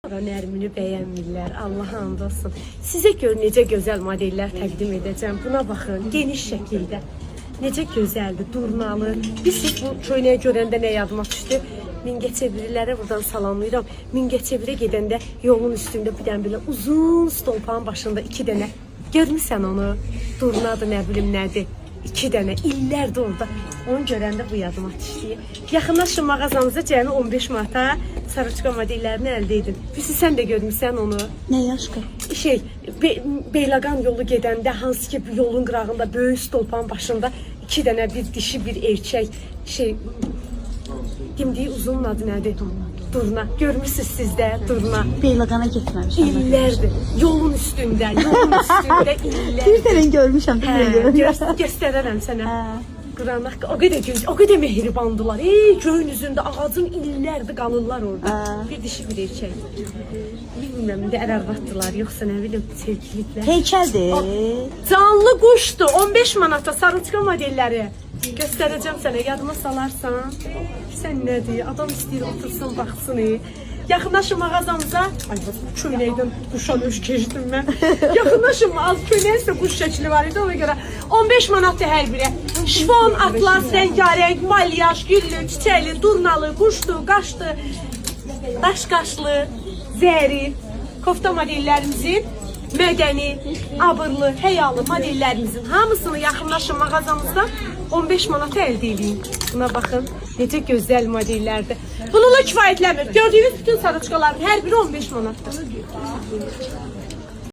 Nərmini bəyənmirlər, Allah and olsun. Sizə gör necə gözəl modellər təqdim edəcəm. Buna baxın, geniş şəkildə. Necə gözəldir, durnalı. Biz bu köynəyi görəndə nə yadıma düşdü? Mingəçevirilərə buradan salamlayıram. Mingəçevirə gedəndə yolun üstündə bir dənə belə uzun stolpanın başında 2 dənə. Görmüsən onu? Durnadır, nə bilim nədir? 2 dənə, illərdir orada. Onu görəndə bu yadıma düşdü. Yaxınlaşın mağazamıza cəmi 15 manata sarıçqa modellərini əldə edin. Birisi sən də görmüsən onu. Nə yaşqa? Beyləqan yolu gedəndə hansı ki yolun qırağında böyük stolpanın başında 2 dənə bir dişi bir erkək dimdiyi uzun adı nədir? Durna. Görmürsünüz sizdə Durna. Beyləqana getməmişəm. İllərdir. Yolun üstündə illər. Bir dənə görmüşəm, bir dənə görmüşəm. Göstərərəm sənə. Qıramaq, o qədər gönc, o qədər mehribandılar. Köyün üzündə ağacın illərdir qalırlar orada. Bir dişi bir erkək. Bilmirəm, indi ər-arvaddılar, yoxsa nə bilim, sevgiliklər. Heykəldir. Canlı quşdur, 15 manata sarıçqa modelləri. Göstərəcəm sənə, yadıma salarsan. Sən nədir? Adam istəyir otursun, baxsın. Yaxınlaşın mağazamıza. Ay, bu köynəkdən quşa nöş keçdim mən. Yaxınlaşın, az köynəksə quş şəkli var idi, ona görə 15 manatdır hər biri. Şifon, atlas, rəngarəng, malyaj, güllü, çiçəkli, durnalı, quşdu, qaşdı, daş-qaşlı, zəri, kofta modellərimizin mədəni, abırlı, həyalı modellərimizin hamısını yaxınlaşın mağazamızda 15 manata əldə edin. Buna baxın, necə gözəl modellərdir. Bununla kifayətləmir. Gördüyünüz bütün sarıçqaların hər biri 15 manatdır.